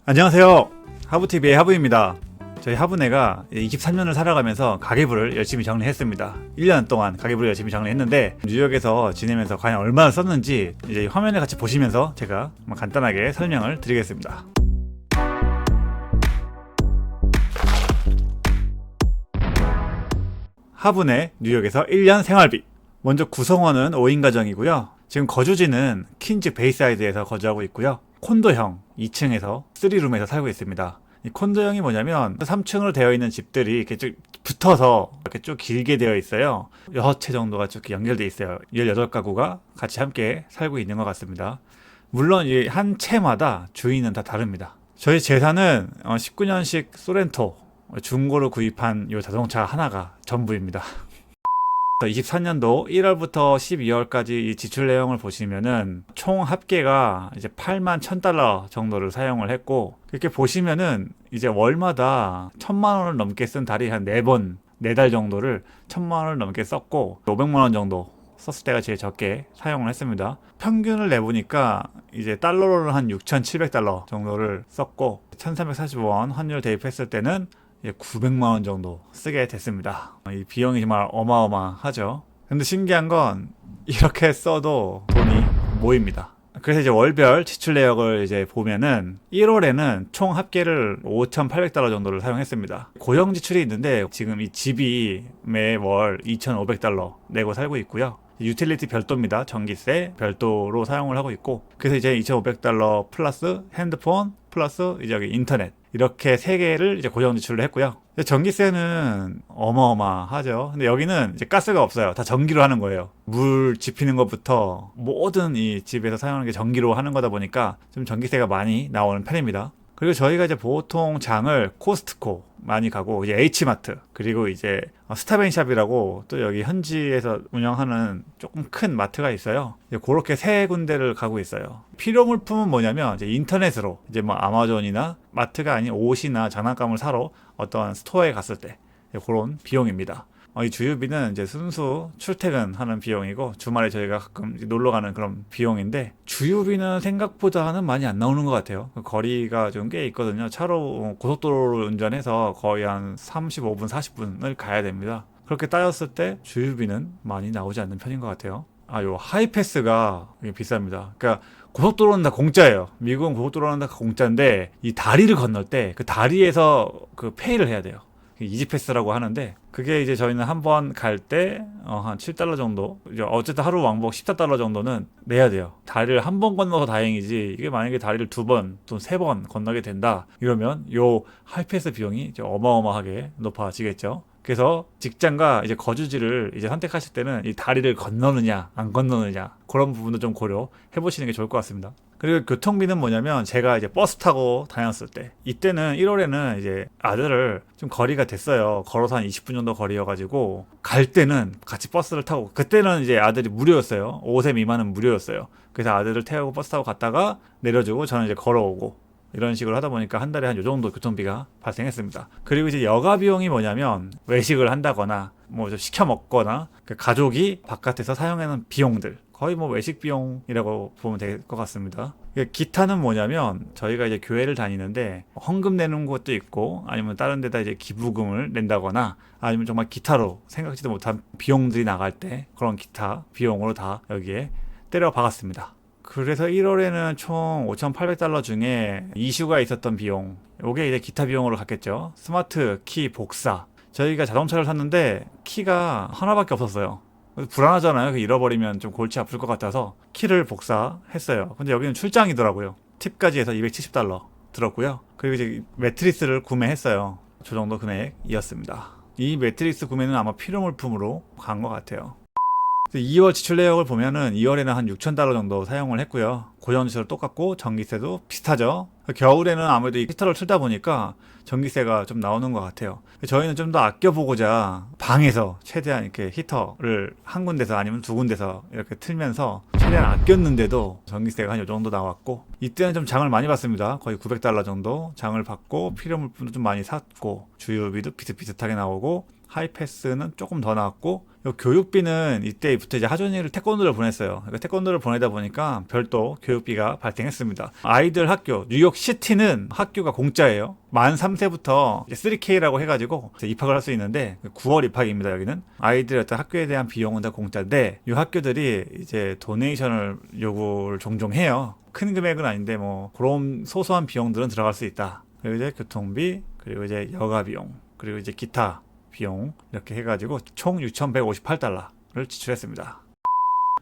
안녕하세요. 하부TV의 하부입니다. 저희 하부네가 23년을 살아가면서 가계부를 열심히 정리했습니다. 1년 동안 가계부를 열심히 정리했는데 뉴욕에서 지내면서 과연 얼마나 썼는지 이제 화면을 같이 보시면서 제가 간단하게 설명을 드리겠습니다. 하부네 뉴욕에서 1년 생활비. 먼저 구성원은 5인 가정이고요. 지금 거주지는 퀸즈 베이사이드에서 거주하고 있고요. 콘도형 2층에서 3룸에서 살고 있습니다. 이 콘도형이 뭐냐면 3층으로 되어 있는 집들이 이렇게 쭉 붙어서 이렇게 쭉 길게 되어 있어요. 6채 정도가 쭉 연결되어 있어요. 18가구가 같이 함께 살고 있는 것 같습니다. 물론 이 한 채마다 주인은 다 다릅니다. 저희 재산은 19년식 소렌토 중고로 구입한 이 자동차 하나가 전부입니다. 24년도 1월부터 12월까지 이 지출 내용을 보시면은 총 합계가 이제 8만 1,000달러 정도를 사용을 했고, 이렇게 보시면은 이제 월마다 1,000만 원을 넘게 쓴 달이 한 4번, 4달 정도를 1,000만 원을 넘게 썼고, 500만 원 정도 썼을 때가 제일 적게 사용을 했습니다. 평균을 내보니까 이제 달러로는 한 6,700달러 정도를 썼고, 1,345원 환율 대입했을 때는 900만 원 정도 쓰게 됐습니다. 이 비용이 정말 어마어마하죠. 근데 신기한 건 이렇게 써도 돈이 모입니다. 그래서 이제 월별 지출 내역을 이제 보면은 1월에는 총 합계를 5,800달러 정도를 사용했습니다. 고정 지출이 있는데 지금 이 집이 매월 2,500달러 내고 살고 있고요. 유틸리티 별도입니다. 전기세 별도로 사용을 하고 있고, 그래서 이제 2,500달러 플러스 핸드폰 플러스 이제 여기 인터넷, 이렇게 3개를 이제 고정 지출을 했고요. 전기세는 어마어마하죠. 근데 여기는 이제 가스가 없어요. 다 전기로 하는 거예요. 물 지피는 것부터 모든 이 집에서 사용하는 게 전기로 하는 거다 보니까 좀 전기세가 많이 나오는 편입니다. 그리고 저희가 이제 보통 장을 코스트코 많이 가고, 이제 H마트, 그리고 이제 스타벤샵이라고 또 여기 현지에서 운영하는 조금 큰 마트가 있어요. 그렇게 3군데를 가고 있어요. 필요 물품은 뭐냐면 이제 인터넷으로 이제 뭐 아마존이나 마트가 아닌 옷이나 장난감을 사러 어떤 스토어에 갔을 때 그런 비용입니다. 이 주유비는 이제 순수 출퇴근하는 비용이고, 주말에 저희가 가끔 놀러 가는 그런 비용인데, 주유비는 생각보다는 많이 안 나오는 것 같아요. 거리가 좀 꽤 있거든요. 차로 고속도로를 운전해서 거의 한 35분, 40분을 가야 됩니다. 그렇게 따졌을 때 주유비는 많이 나오지 않는 편인 것 같아요. 요 하이패스가 비쌉니다. 그러니까 고속도로는 다 공짜예요. 미국은 고속도로는 다 공짜인데, 이 다리를 건널 때 그 다리에서 그 페이를 해야 돼요. 이지패스라고 하는데, 그게 이제 저희는 한 번 갈 때 한 7달러 정도, 어쨌든 하루 왕복 14달러 정도는 내야 돼요. 다리를 한 번 건너서 다행이지, 이게 만약에 다리를 2번 또는 3번 건너게 된다 이러면 요 하이패스 비용이 이제 어마어마하게 높아지겠죠. 그래서 직장과 이제 거주지를 이제 선택하실 때는 이 다리를 건너느냐 안 건너느냐, 그런 부분도 좀 고려해 보시는 게 좋을 것 같습니다. 그리고 교통비는 뭐냐면, 제가 이제 버스 타고 다녔을 때, 이때는 1월에는 이제 아들을 좀 거리가 됐어요. 걸어서 한 20분 정도 거리여가지고 갈 때는 같이 버스를 타고, 그때는 이제 아들이 무료였어요. 5세 미만은 무료였어요. 그래서 아들을 태우고 버스 타고 갔다가 내려주고 저는 이제 걸어오고, 이런 식으로 하다 보니까 한 달에 한 요 정도 교통비가 발생했습니다. 그리고 이제 여가 비용이 뭐냐면, 외식을 한다거나 뭐 좀 시켜 먹거나 가족이 바깥에서 사용하는 비용들, 거의 뭐 외식 비용이라고 보면 될 것 같습니다. 기타는 뭐냐면, 저희가 이제 교회를 다니는데 헌금 내는 것도 있고, 아니면 다른 데다 이제 기부금을 낸다거나, 아니면 정말 기타로 생각지도 못한 비용들이 나갈 때 그런 기타 비용으로 다 여기에 때려 박았습니다. 그래서 1월에는 총 5,800달러 중에 이슈가 있었던 비용, 요게 이제 기타 비용으로 갔겠죠. 스마트 키 복사, 저희가 자동차를 샀는데 키가 하나밖에 없었어요. 불안하잖아요. 잃어버리면 좀 골치 아플 것 같아서 키를 복사했어요. 근데 여기는 출장이더라고요. 팁까지 해서 270달러 들었고요. 그리고 이제 매트리스를 구매했어요. 저 정도 금액이었습니다. 이 매트리스 구매는 아마 필요물품으로 간 것 같아요. 2월 지출 내역을 보면은 2월에는 한 6,000달러 정도 사용을 했고요. 고정 지출은 똑같고 전기세도 비슷하죠. 겨울에는 아무래도 이 히터를 틀다 보니까 전기세가 좀 나오는 것 같아요. 저희는 좀 더 아껴보고자 방에서 최대한 이렇게 히터를 한 군데서 아니면 2군데서 이렇게 틀면서 최대한 아꼈는데도 전기세가 한 요 정도 나왔고, 이때는 좀 장을 많이 봤습니다. 거의 900달러 정도 장을 받고, 필요물품도 좀 많이 샀고, 주유비도 비슷비슷하게 나오고, 하이패스는 조금 더 나왔고, 요 교육비는 이때부터 이제 하준이를 태권도를 보냈어요. 그러니까 태권도를 보내다 보니까 별도 교육비가 발생했습니다. 아이들 학교, 뉴욕 시티는 학교가 공짜예요. 만 3세부터 3K라고 해가지고 입학을 할 수 있는데 9월 입학입니다. 여기는 아이들의 어떤 학교에 대한 비용은 다 공짜인데 이 학교들이 이제 도네이션을 요구를 종종 해요. 큰 금액은 아닌데 뭐 그런 소소한 비용들은 들어갈 수 있다. 그리고 이제 교통비, 그리고 이제 여가 비용, 그리고 이제 기타 비용 이렇게 해가지고 총 6,158달러를 지출했습니다.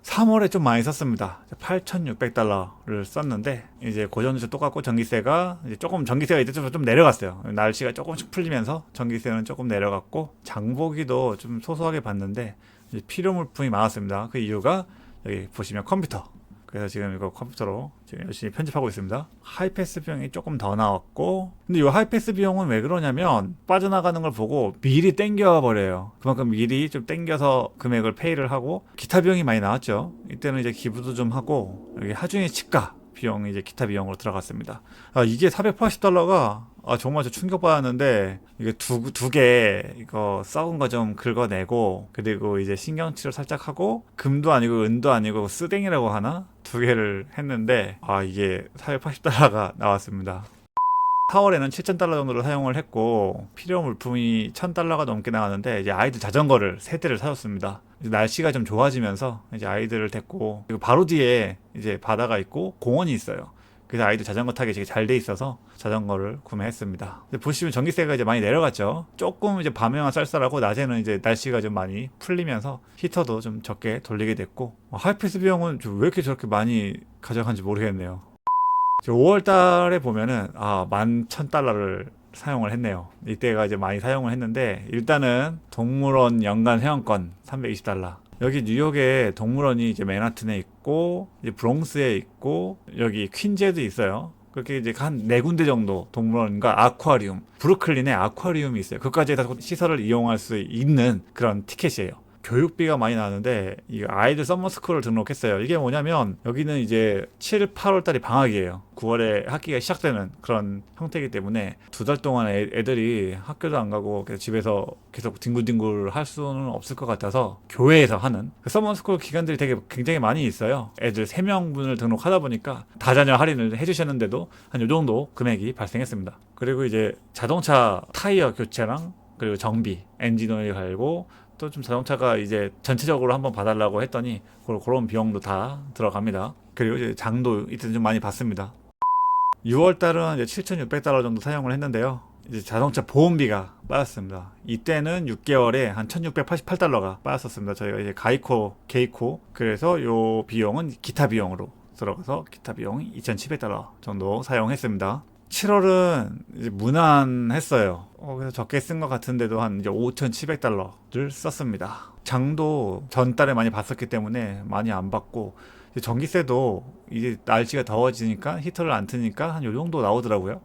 3월에 좀 많이 썼습니다. 8,600달러를 썼는데 이제 고전도 똑같고 전기세가 이제 조금 전기세가 이제 좀 내려갔어요. 날씨가 조금씩 풀리면서 전기세는 조금 내려갔고 장보기도 좀 소소하게 봤는데 이제 필요 물품이 많았습니다. 그 이유가 여기 보시면 컴퓨터. 그래서 지금 이거 컴퓨터로 지금 열심히 편집하고 있습니다. 하이패스 비용이 조금 더 나왔고, 근데 이 하이패스 비용은 왜 그러냐면 빠져나가는 걸 보고 미리 땡겨 버려요. 그만큼 미리 좀 땡겨서 금액을 페이를 하고, 기타 비용이 많이 나왔죠. 이때는 이제 기부도 좀 하고, 여기 하중이 치과 비용이 이제 기타 비용으로 들어갔습니다. 이게 480달러가 정말 저 충격받았는데, 이게 두 개, 이거 썩은 거 좀 긁어내고, 그리고 이제 신경치료 살짝 하고, 금도 아니고 은도 아니고 쓰댕이라고 하나? 두 개를 했는데, 이게 480달러가 나왔습니다. 4월에는 7,000달러 정도를 사용을 했고, 필요 물품이 1,000달러가 넘게 나왔는데, 이제 아이들 자전거를 3대를 사줬습니다. 이제 날씨가 좀 좋아지면서, 이제 아이들을 데리고, 그리고 바로 뒤에 이제 바다가 있고, 공원이 있어요. 그래서 아이들 자전거 타기 되게 잘 돼 있어서 자전거를 구매했습니다. 보시면 전기세가 이제 많이 내려갔죠. 조금 이제 밤에만 쌀쌀하고 낮에는 이제 날씨가 좀 많이 풀리면서 히터도 좀 적게 돌리게 됐고, 하이패스 비용은 왜 이렇게 저렇게 많이 가져간지 모르겠네요. 5월 달에 보면은 11,000달러를 사용을 했네요. 이때가 이제 많이 사용을 했는데, 일단은 동물원 연간 회원권 320달러. 여기 뉴욕에 동물원이 이제 맨하튼에 있고, 이제 브롱스에 있고, 여기 퀸즈에도 있어요. 그렇게 이제 한 4군데 정도 동물원과 아쿠아리움, 브루클린에 아쿠아리움이 있어요. 그까지 다 시설을 이용할 수 있는 그런 티켓이에요. 교육비가 많이 나는데, 이 아이들 서머스쿨을 등록했어요. 이게 뭐냐면 여기는 이제 7, 8월 달이 방학이에요. 9월에 학기가 시작되는 그런 형태이기 때문에 2달 동안 애들이 학교도 안 가고 집에서 계속 뒹굴뒹굴 할 수는 없을 것 같아서 교회에서 하는 그 서머스쿨 기간들이 되게 굉장히 많이 있어요. 애들 3명분을 등록하다 보니까 다자녀 할인을 해주셨는데도 한 요 정도 금액이 발생했습니다. 그리고 이제 자동차 타이어 교체랑 그리고 정비, 엔진 오일 갈고, 또 좀 자동차가 이제 전체적으로 한번 봐달라고 했더니 그런 비용도 다 들어갑니다. 그리고 이제 장도 이때 좀 많이 받습니다. 6월 달은 이제 7,600달러 정도 사용을 했는데요. 이제 자동차 보험비가 빠졌습니다. 이때는 6개월에 한 1,688달러가 빠졌었습니다. 저희가 이제 게이코. 그래서 요 비용은 기타 비용으로 들어가서 기타 비용 2,700달러 정도 사용했습니다. 7월은 이제 무난했어요. 그래서 적게 쓴 것 같은데도 한 이제 5,700달러를 썼습니다. 장도 전달에 많이 받았기 때문에 많이 안 받고, 전기세도 이제 날씨가 더워지니까 히터를 안 트니까 한 요 정도 나오더라고요.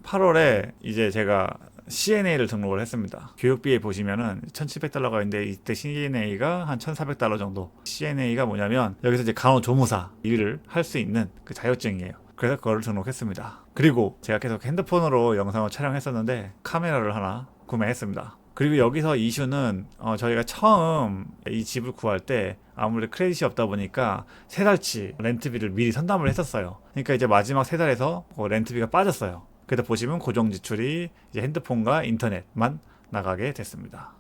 8월에 이제 제가 CNA를 등록을 했습니다. 교육비에 보시면은 1,700달러가 있는데 이때 CNA가 한 1,400달러 정도. CNA가 뭐냐면 여기서 이제 간호조무사 일을 할 수 있는 그 자격증이에요. 그래서 그거를 등록했습니다. 그리고 제가 계속 핸드폰으로 영상을 촬영했었는데 카메라를 하나 구매했습니다. 그리고 여기서 이슈는 저희가 처음 이 집을 구할 때 아무래도 크레딧이 없다 보니까 3달치 렌트비를 미리 선담을 했었어요. 그러니까 이제 마지막 3달에서 렌트비가 빠졌어요. 그래서 보시면 고정 지출이 이제 핸드폰과 인터넷만 나가게 됐습니다.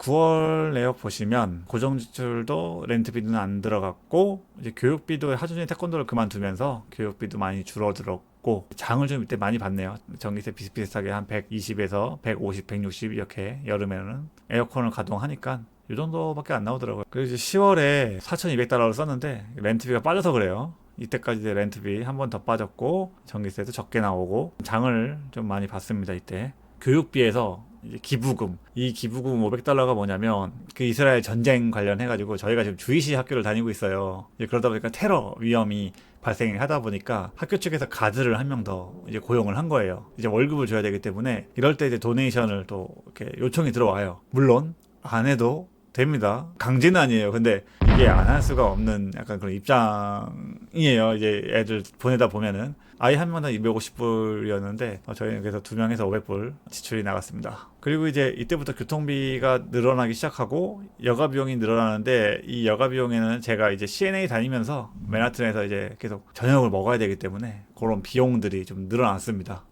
9월 내역 보시면 고정 지출도 렌트비는 안 들어갔고, 이제 교육비도 하준이 태권도를 그만두면서 교육비도 많이 줄어들었고, 장을 좀 이때 많이 받네요. 전기세 비슷비슷하게 한 120에서 150, 160 이렇게 여름에는 에어컨을 가동하니까 이 정도밖에 안 나오더라고요. 그리고 이제 10월에 4,200달러를 썼는데 렌트비가 빠져서 그래요. 이때까지 렌트비 한 번 더 빠졌고, 전기세도 적게 나오고, 장을 좀 많이 받습니다. 이때 교육비에서 이제 기부금, 이 기부금 500달러가 뭐냐면 그 이스라엘 전쟁 관련해가지고 저희가 지금 주이시 학교를 다니고 있어요. 그러다 보니까 테러 위험이 발생하다 보니까 학교 측에서 가드를 한 명 더 이제 고용을 한 거예요. 이제 월급을 줘야 되기 때문에 이럴 때 이제 도네이션을 또 이렇게 요청이 들어와요. 물론 안 해도 됩니다. 강제는 아니에요. 근데 이게 안 할 수가 없는 약간 그런 입장이에요. 이제 애들 보내다 보면은 아이 한 명당 250불이었는데 저희는 그래서 2명에서 500불 지출이 나갔습니다. 그리고 이제 이때부터 교통비가 늘어나기 시작하고 여가 비용이 늘어나는데, 이 여가 비용에는 제가 이제 CNA 다니면서 맨하튼에서 이제 계속 저녁을 먹어야 되기 때문에 그런 비용들이 좀 늘어났습니다.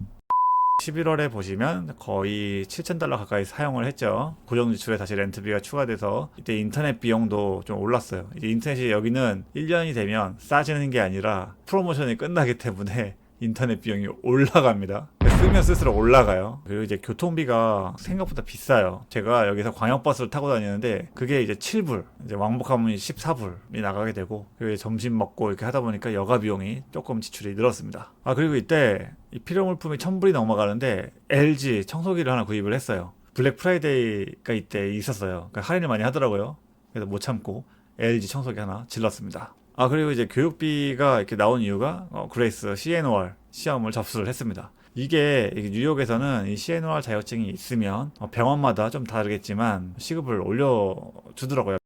11월에 보시면 거의 7,000달러 가까이 사용을 했죠. 고정 지출에 다시 렌트비가 추가돼서 이때 인터넷 비용도 좀 올랐어요. 이제 인터넷이 여기는 1년이 되면 싸지는 게 아니라 프로모션이 끝나기 때문에 인터넷 비용이 올라갑니다. 쓰면 쓸수록 올라가요. 그리고 이제 교통비가 생각보다 비싸요. 제가 여기서 광역버스를 타고 다니는데 그게 이제 7불, 이제 왕복하면 14불이 나가게 되고, 그리고 점심 먹고 이렇게 하다 보니까 여가 비용이 조금 지출이 늘었습니다. 그리고 이때 이 필요물품이 1,000불이 넘어가는데 LG 청소기를 하나 구입을 했어요. 블랙 프라이데이가 이때 있었어요. 그러니까 할인을 많이 하더라고요. 그래서 못 참고 LG 청소기 하나 질렀습니다. 그리고 이제 교육비가 이렇게 나온 이유가 그레이스 CNOR 시험을 접수를 했습니다. 이게 뉴욕에서는 이 CNOR 자격증이 있으면 병원마다 좀 다르겠지만 시급을 올려주더라고요.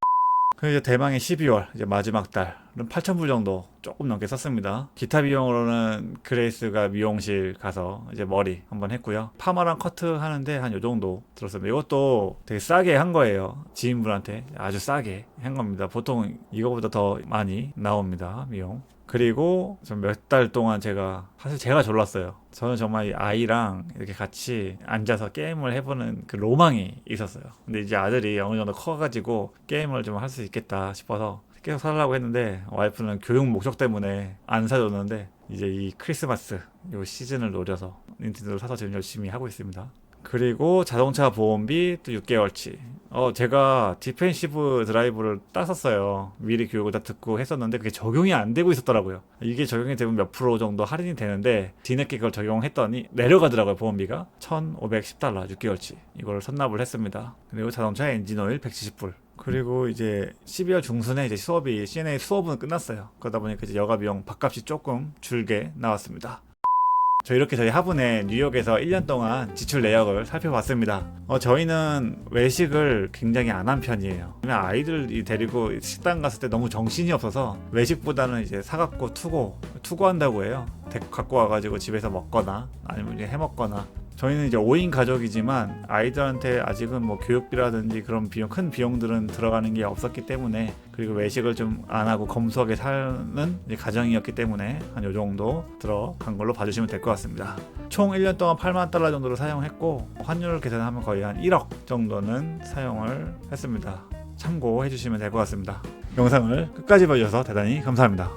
그리고 이제 대망의 12월 이제 마지막 달은 8,000불 정도 조금 넘게 썼습니다. 기타 비용으로는 그레이스가 미용실 가서 이제 머리 한번 했고요. 파마랑 커트 하는데 한 요 정도 들었습니다. 이것도 되게 싸게 한 거예요. 지인분한테 아주 싸게 한 겁니다. 보통 이거보다 더 많이 나옵니다, 미용. 그리고 좀 몇 달 동안 사실 제가 졸랐어요. 저는 정말 이 아이랑 이렇게 같이 앉아서 게임을 해보는 그 로망이 있었어요. 근데 이제 아들이 어느 정도 커가지고 게임을 좀 할 수 있겠다 싶어서 계속 사려고 했는데, 와이프는 교육 목적 때문에 안 사줬는데, 이제 이 크리스마스 요 시즌을 노려서 닌텐도를 사서 지금 열심히 하고 있습니다. 그리고 자동차 보험비 또 6개월치. 제가 디펜시브 드라이브를 땄었어요. 미리 교육을 다 듣고 했었는데 그게 적용이 안 되고 있었더라고요. 이게 적용이 되면 몇 프로 정도 할인이 되는데 뒤늦게 그걸 적용했더니 내려가더라고요. 보험비가 1,510달러 6개월치 이걸 선납을 했습니다. 그리고 자동차 엔진오일 170불. 그리고 이제 12월 중순에 이제 CNA 수업은 끝났어요. 그러다 보니까 이제 여가 비용 밥값이 조금 줄게 나왔습니다. 저희 화분에 뉴욕에서 1년 동안 지출 내역을 살펴봤습니다. 저희는 외식을 굉장히 안 한 편이에요. 아이들 데리고 식당 갔을 때 너무 정신이 없어서 외식보다는 이제 사갖고 투고한다고 해요. 갖고 와가지고 집에서 먹거나 아니면 이제 해먹거나. 저희는 이제 5인 가족이지만 아이들한테 아직은 뭐 교육비라든지 그런 큰 비용들은 들어가는 게 없었기 때문에, 그리고 외식을 좀 안 하고 검소하게 사는 가정이었기 때문에 한 요 정도 들어간 걸로 봐주시면 될 것 같습니다. 총 1년 동안 8만 달러 정도를 사용했고, 환율을 계산하면 거의 한 1억 정도는 사용을 했습니다. 참고해 주시면 될 것 같습니다. 영상을 끝까지 봐주셔서 대단히 감사합니다.